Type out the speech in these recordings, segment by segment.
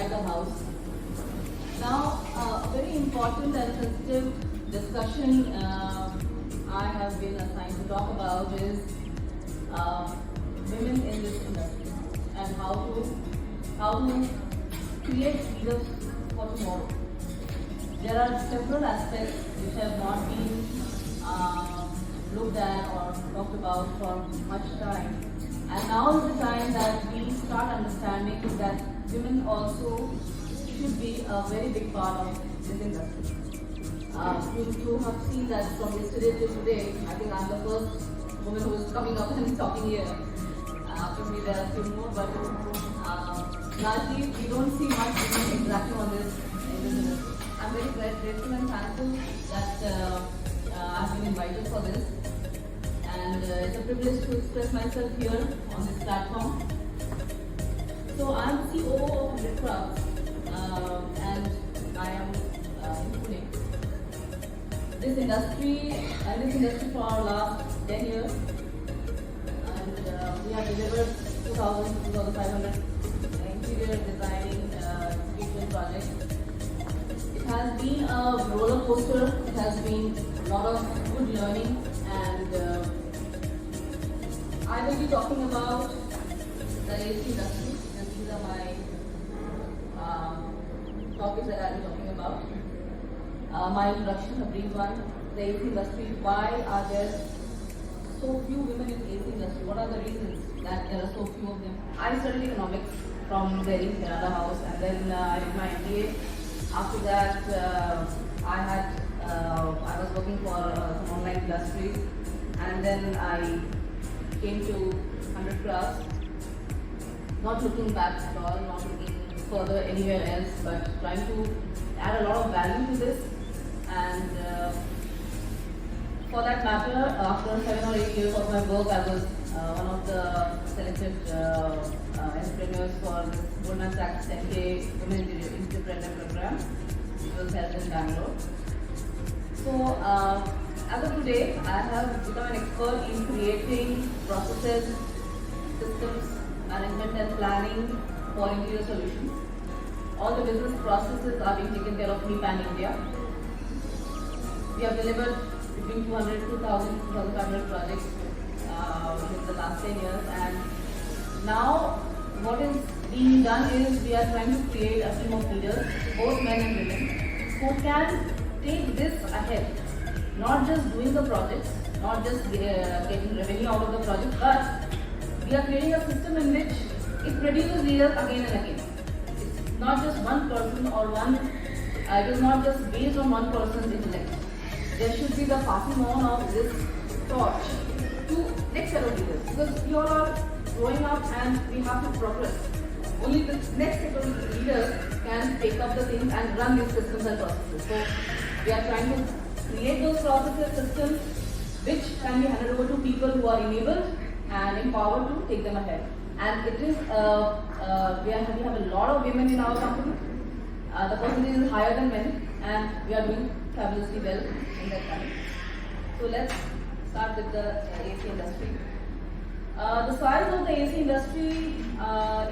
inside the house. Now, a very important and sensitive discussion I have been assigned to talk about is women in this industry and how to create leaders for tomorrow. There are several aspects which have not been looked at or talked about for much time. And now is the time that we start understanding that women also should be a very big part of this industry. You have seen that from yesterday till today, I think I'm the first woman who is coming up and talking here. After me there are a few more, but largely we don't see much women interacting on this in this industry. I'm very grateful and thankful that I've been invited for this, and it's a privilege to express myself here on this platform. So I'm COO of 100Krafts, and I am in Pune. This industry for our last 10 years, and we have delivered 2,500 interior designing treatment projects. It has been a roller coaster. It has been a lot of good learning, and I will be talking about the AC industry, and these are my topics that I will be talking about. My introduction, a brief one. The AC industry. Why are there so few women in the AC industry? What are the reasons that there are so few of them? I studied economics from Delhi, Canada House, and then I did my MBA. After that, I was working for some online industries, and then I came to 100Krafts, not looking back at all, not looking further anywhere else, but trying to add a lot of value to this. And for that matter, after 7 or 8 years of my work, I was one of the selected entrepreneurs for this Goldman Sachs 10K Women Entrepreneur Program, which was held in Bangalore. So, as of today, I have become an expert in creating processes, systems, management and planning for interior solutions. All the business processes are being taken care of me pan-India. We have delivered between 200 to 2,000, 2,500 projects within the last 10 years, and now what is being done is we are trying to create a team of leaders, both men and women, who can take this ahead, not just doing the projects, not just getting revenue out of the project, but we are creating a system in which it produces leaders again and again. It's not just one person or it is not just based on one person's intellect. There should be the passing on of this torch to next set of leaders, because we all are growing up and we have to progress. Only the next set of leaders can take up the things and run these systems and processes. So we are trying to create those processes, systems, which can be handed over to people who are enabled and empowered to take them ahead. And it is we have a lot of women in our company. The percentage is higher than men, and we are doing fabulously well in that time. So let's start with the AC industry. The size of the AC industry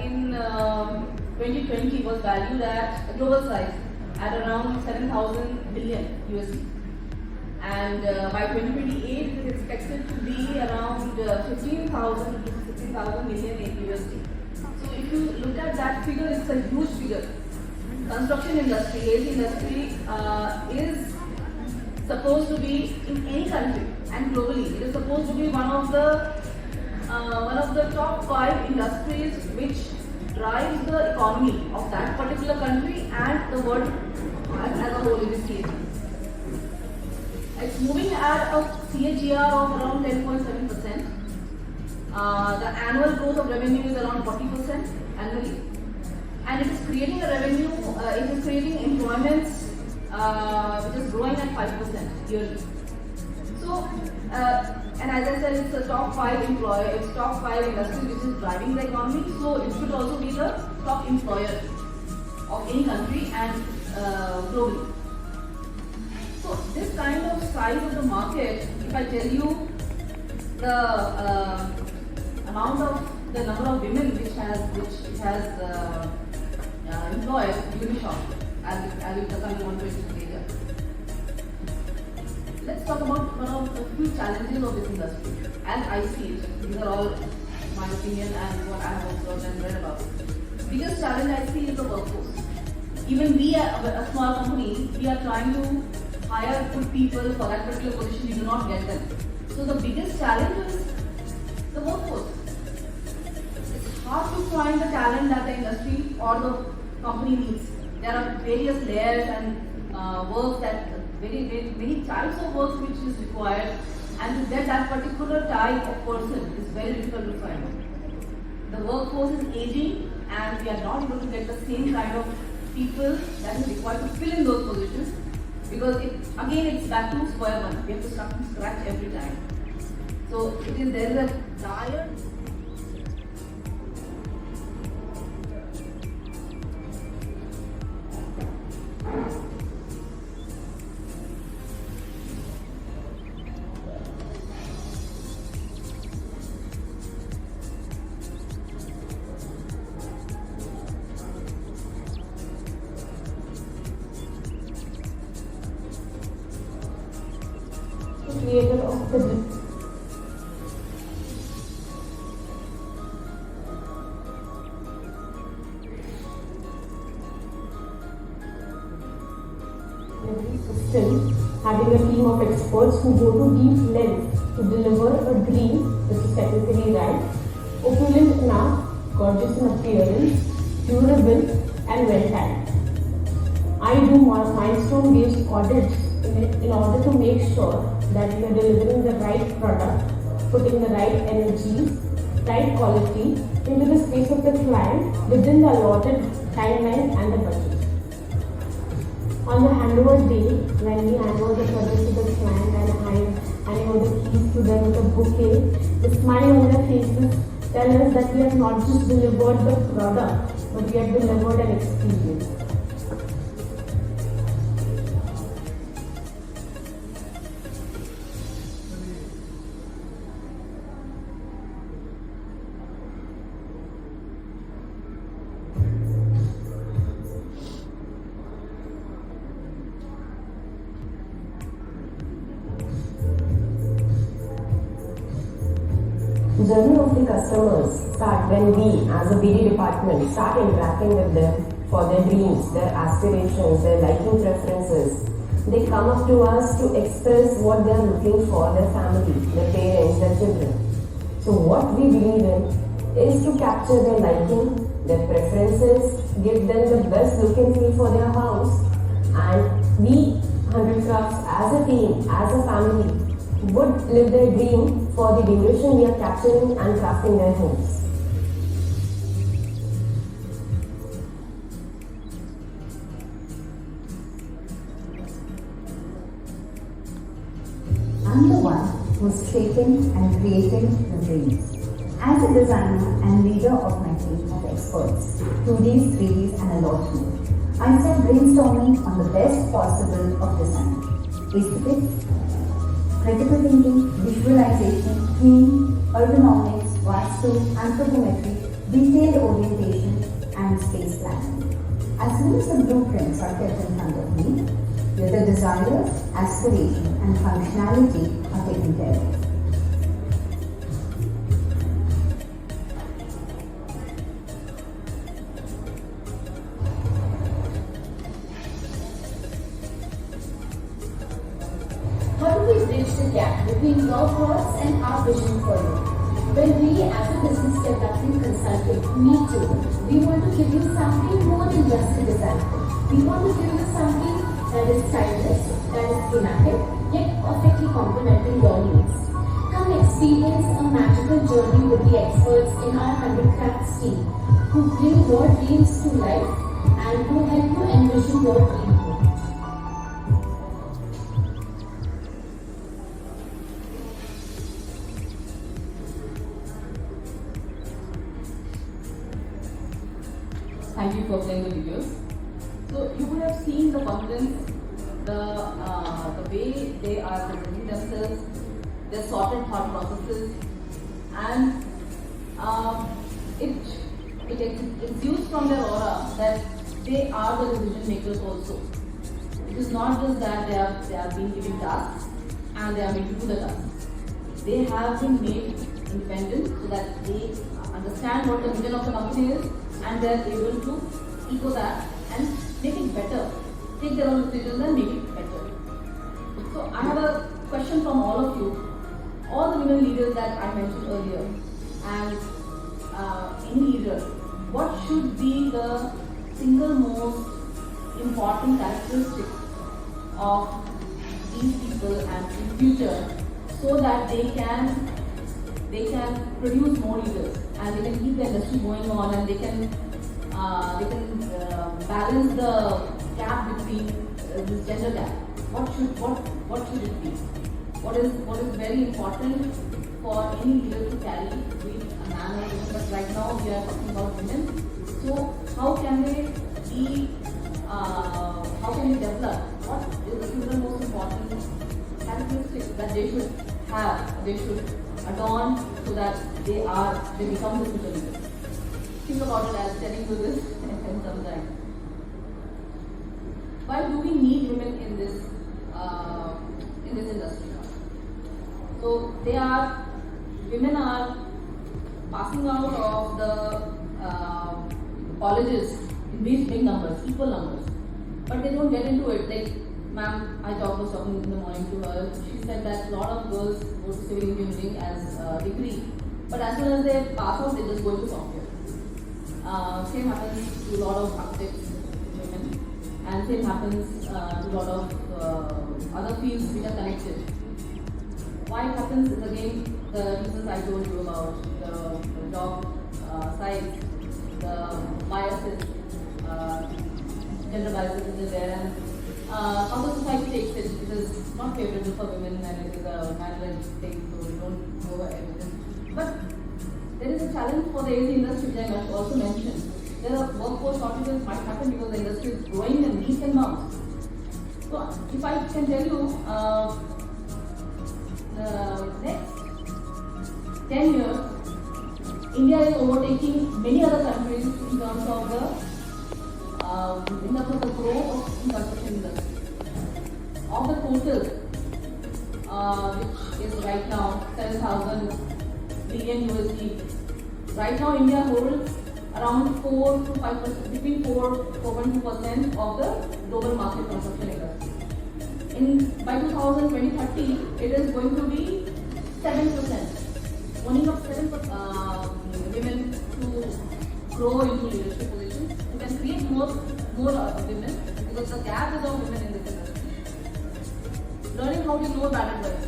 in 2020 was valued at a global size at around 7,000 billion USD, and by 2028 it is expected to be around 15,000 to 16,000 million USD. So if you look at that figure, it's a huge figure. Construction industry, AC industry is supposed to be in any country and globally. It is supposed to be one of the top 5 industries which drives the economy of that particular country and the world as a whole in this case. It's moving at a CAGR of around 10.7%. The annual growth of revenue is around 40% annually. And it is creating a revenue, it is creating employments which is growing at 5% yearly. So, and as I said, it's a top 5 industry which is driving the economy. So it should also be the top employer of any country and globally. So this kind of size of the market, if I tell you the number of women which it has employers, you will be shocked. I will come on to it later. Let's talk about one of the few challenges of this industry. As I see it, these are all my opinion and what I have observed and read about. Biggest challenge I see is the workforce. Even we, a small company, we are trying to hire good people for that particular position. We do not get them. So the biggest challenge is the workforce. It's hard to find the talent that the industry or the company needs. There are various layers and work that many types of work which is required, and to get that particular type of person is very difficult to find. The workforce is aging, and we are not able to get the same kind of people that is required to fill in those positions, because it's back to square one. We have to start from scratch every time. So there is a dire. Creator of the system, having a team of experts who go to deep lengths to deliver a dream which is technically right, opulent enough, gorgeous in appearance, durable and well timed. I do milestone-based audits in order to make sure that we are delivering the right product, putting the right energy, right quality into the space of the client within the allotted timeline and the budget. On the handover day, when we hand over the project to the client and handing over the keys to them with a bouquet, the smile on their faces tell us that we have not just delivered the product, but we have delivered an experience. The journey of the customers start when we, as a BD department, start interacting with them for their dreams, their aspirations, their liking preferences. They come up to us to express what they are looking for, their family, their parents, their children. So what we believe in is to capture their liking, their preferences, give them the best look and feel for their house, and we, 100Krafts, as a team, as a family, would live their dream for the duration we are capturing and crafting their homes. I'm the one who's shaping and creating the dreams. As a designer and leader of my team of experts, 2Ds, 3Ds and a lot more, I start brainstorming on the best possible of design. Aesthetics, critical thinking, visualization, theme, ergonomics, vastu, anthropometry, detailed orientation, and space planning. As soon as the blueprints are kept in front of me, where the desires, aspiration, and functionality are taken care of. How do we bridge the gap between your thoughts and our vision for you? When we as a business development consultant meet you, we want to give you something more than just a design. We want to give you something that is timeless, that is thematic, yet perfectly complementing your needs. Come experience a magical journey with the experts in our 100Krafts team, who bring your dreams to life and who help you envision your dream home. Thank you for playing the videos. So you would have seen the confidence, the way they are presenting themselves, their sorted thought processes, and it exudes from their aura that they are the decision makers also. It is not just that they are being given tasks and they are made to do the tasks. They have been made independent so that they understand what the vision of the company is and they are able to echo that and make it better. Take their own decisions and make it better. So I have a question from all of you. All the women leaders that I mentioned earlier and any leader, what should be the single most important characteristic of these people and in future so that they can produce more leaders and they can keep the industry going on and they can balance the gap between this gender gap. What should it be? What is very important for any leader to carry, be it a man or woman, but right now we are talking about women. So how can they develop? What is the single most important characteristics that they should have, they should adorn so that they become the future leaders? Think about it as telling you this in some time. Why do we need women in this industry? So women are passing out of the colleges in these big numbers, equal numbers, but they don't get into it. Like, ma'am, I was talking in the morning to her. She said that a lot of girls go to civil engineering as a degree, but as soon as they pass out, they just go to software. Same happens to a lot of architects women, and same happens to a lot of other fields which are connected. Why it happens is again the reasons I told you about the job size, the biases, gender biases is there, and how the society takes it. It is not favorable for women and it is a man-led thing, so we don't go ahead with it. But there is a challenge for the AC industry which I must also mention. There are workforce shortages might happen because the industry is growing and leaps and bounds. So if I can tell you, the next 10 years, India is overtaking many other countries in terms of the growth of the construction industry. Of the total, which is right now 7,000 billion USD, right now India holds around 4 to 5%, between 4.2% of the global market construction industry. By 2030, it is going to be 7%. Only of 7% women to grow into leadership positions. You can create more women because the gap is of women in this industry. Learning how to ignore bad advice.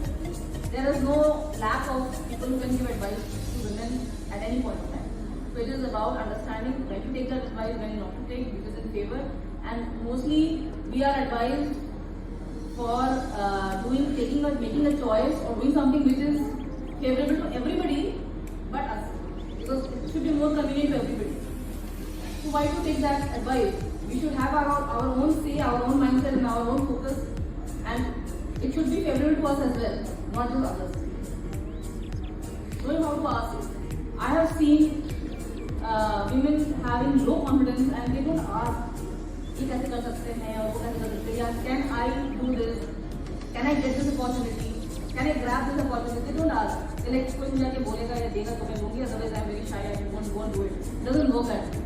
There is no lack of people who can give advice to women at any point of time. So it is about understanding when to take that advice, when not to take, which is in favor. And mostly we are advised for making a choice or doing something which is favorable to everybody but us, because it should be more convenient to everybody. So why to take that advice? We should have our own say, our own mindset and our own focus, and it should be favorable to us as well, not just others. Knowing how to ask. I have seen women having low confidence and they don't ask, ये कैसे कर सकते हैं और वो कैसे कर सकते हैं, या can I do this, can I get this opportunity, can I grab this opportunity? They don't ask. They like कोई मुझे आके बोलेगा या देगा तो मैं दूंगी, otherwise I'm very shy, I won't do it. It doesn't work that way.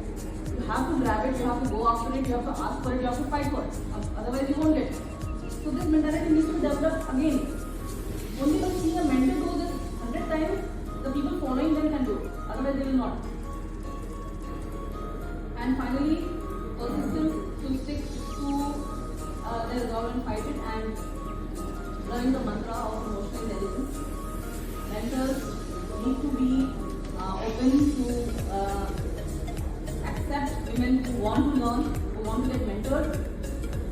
You have to grab it, you have to go after it, you have to ask for it, you have to fight for it. Otherwise you won't get it. So this mentality needs to be developed again. Only by seeing a mentor do this 100 times, the people following them can do it. Otherwise they will not. And finally, persistence to stick to their resolve and fight it, and learning the mantra of emotional intelligence. Mentors need to be open to accept women who want to learn, who want to get mentored.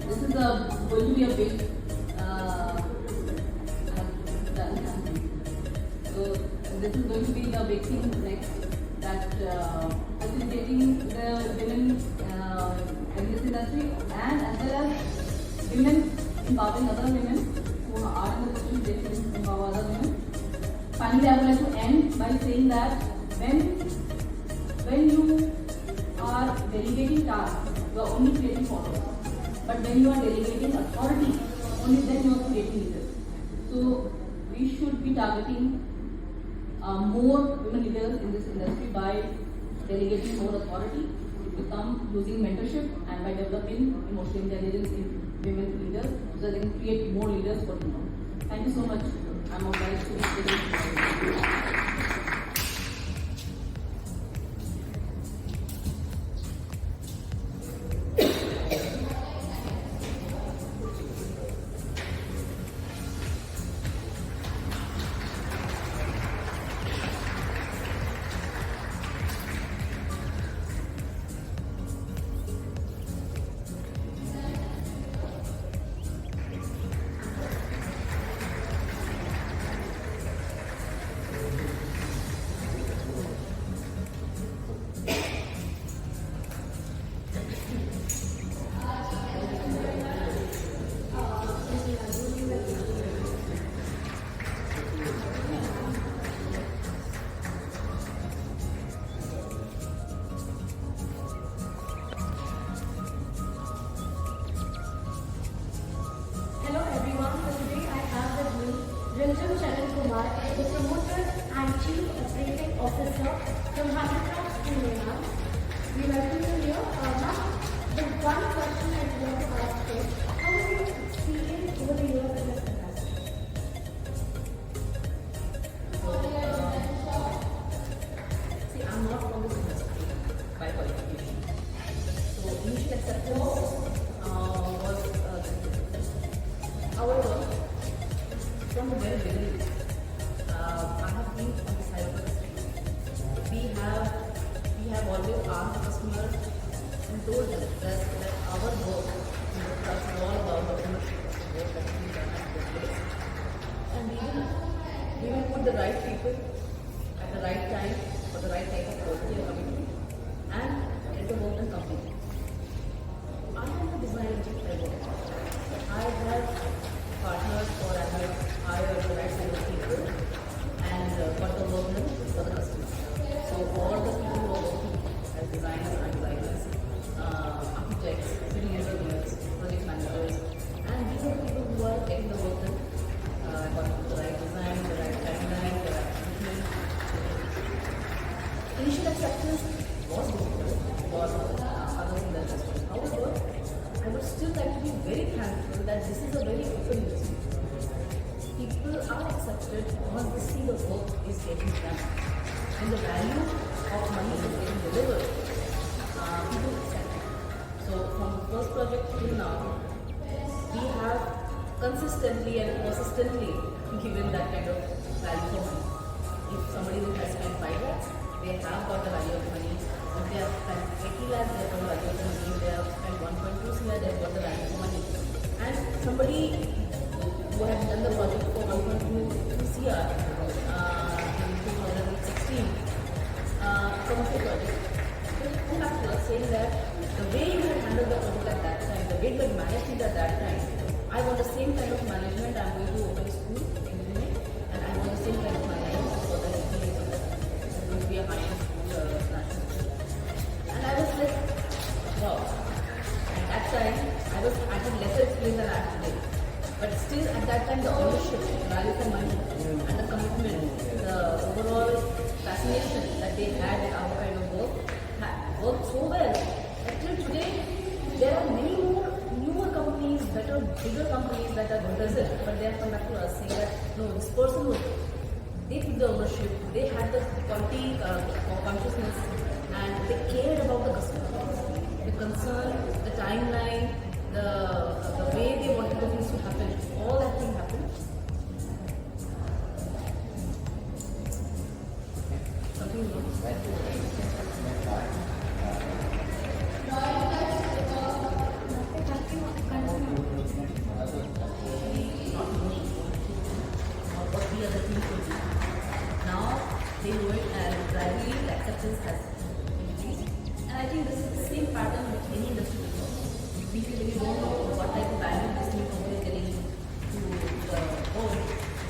This is going to be a big so this is going to be the big thing next, that facilitating the women in this industry, and as well as women empowering other women who are in the position they should empower other women. Finally, I would like to end by saying that when you are delegating tasks, you are only creating followers. But when you are delegating authority, only then you are creating leaders. So we should be targeting more women leaders in this industry by delegating more authority, to become using mentorship, and by developing emotional intelligence in women leaders, so that they can create more leaders for tomorrow. Thank you so much. I'm obliged to be Hello everyone, so today I have with me Rimjhiim Charan, the promoter and chief operating officer from 100Krafts in Myanmar. We welcome you here. Now, the one question I want to ask is, how have you experienced over the years in this industry? See, I'm not from this industry by qualification. So initial acceptance was however, from the very beginning, I have been on the side of the customer. We have always asked the customers and told them that our work in the trust is all about the ownership of the work that we done at the place. And we will put the right people at the right time for the right type of quality and commitment, and get the work done completely. I am a designer chief by work. I have partnered or I have hired the right kind of people and got the work done for the customer. So all the people who are working as designers and designers, architects, civil engineers, project managers, and these are the people who are getting the work done according to the right design, the right timeline, the right commitment. Initial acceptance was difficult for others in the industry. However, I would still like to be very thankful that this is a very open industry. People are accepted once they see the work is getting done. When the value of money is getting delivered, people accept it. So from the first project till now, we have consistently and persistently given that kind of value for money. If somebody has spent 5 lakhs, they have got the value of money. If they have spent 80 lakhs, they have got the value of money. If they have spent 1.2 CR, they have got the value of money. And somebody who had done the project for 1.2 CR in 2016, commercial project, they come back to us saying that the way you had handled the project at that time, the way you had managed it at that time, I want the same kind of management. I'm going to open a school in Pune, and I want the same kind of management for the experience. It's going to be a high-end school, national school. And I was like, wow. At that time, I had lesser experience than I have today. But still, at that time, the ownership, the value for money, and the commitment, the overall fascination that they had with our kind of work, had worked so well that till today, there are many more newer companies, better, bigger companies that are present, but they have come back to us saying that, no, this person was, they took the ownership, they had the quality consciousness, and they cared about the customer. The concern, the timeline, the way they wanted the things to happen, all that thing happened. Something wrong? What the other things would be. Now they know it, and gradually the acceptance has increased. And I think this is the same pattern which any industry will follow. We really don't know what type of value this new company is getting to the home,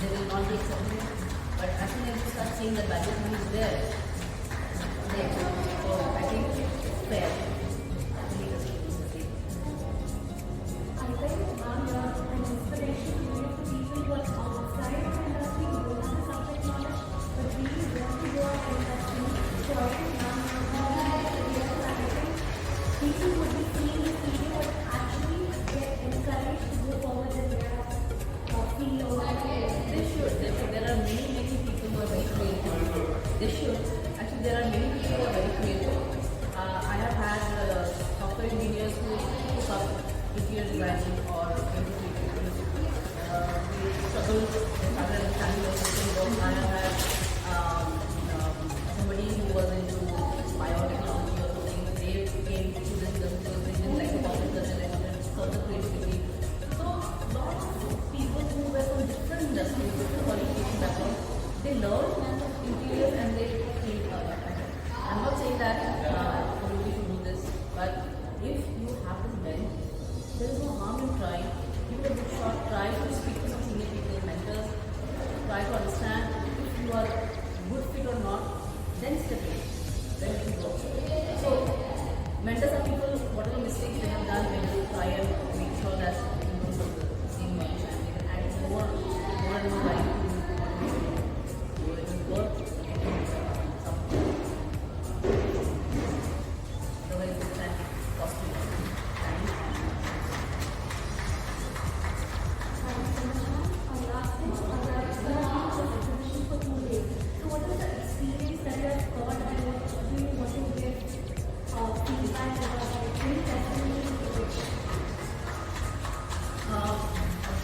they will not be accepting it. But as soon as you start seeing that value money is there, they accept it. So I think it's fair. I think it's mentors are people, whatever mistakes they have done, they will try and make sure that you don't do the same ones, and they can add more and more value to what we do. So it is worth some otherwise it can cost you time.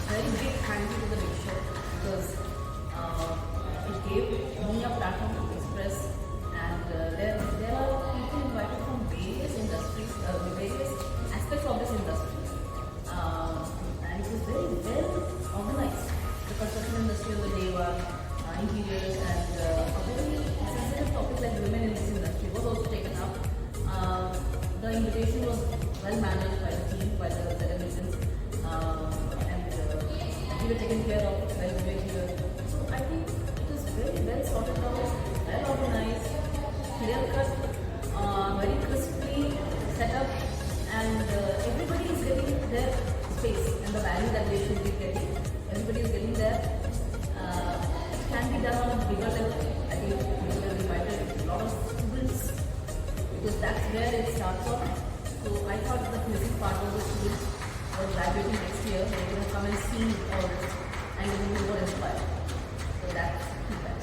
Very big thank you to the Big Show because it gave me a platform to express, and there are people invited from various industries, various aspects of this industry, and it was very well organized. The construction industry on the day one, interiors, and a very sensitive topic like women in this industry was also taken up. The invitation was well managed by the team, by the delegations, and we were taken care of well here. So I think it is very well sorted out, well organized, clear cut, very crisply set up, and everybody is getting their space and the value that they should be getting. Everybody is getting there. It can be done on a bigger level. I think we have invited a lot of students because that's where it starts off. So I thought the missing part of the students who are graduating next year, they're going to come and see all this and they will be more inspired. So that's feedback.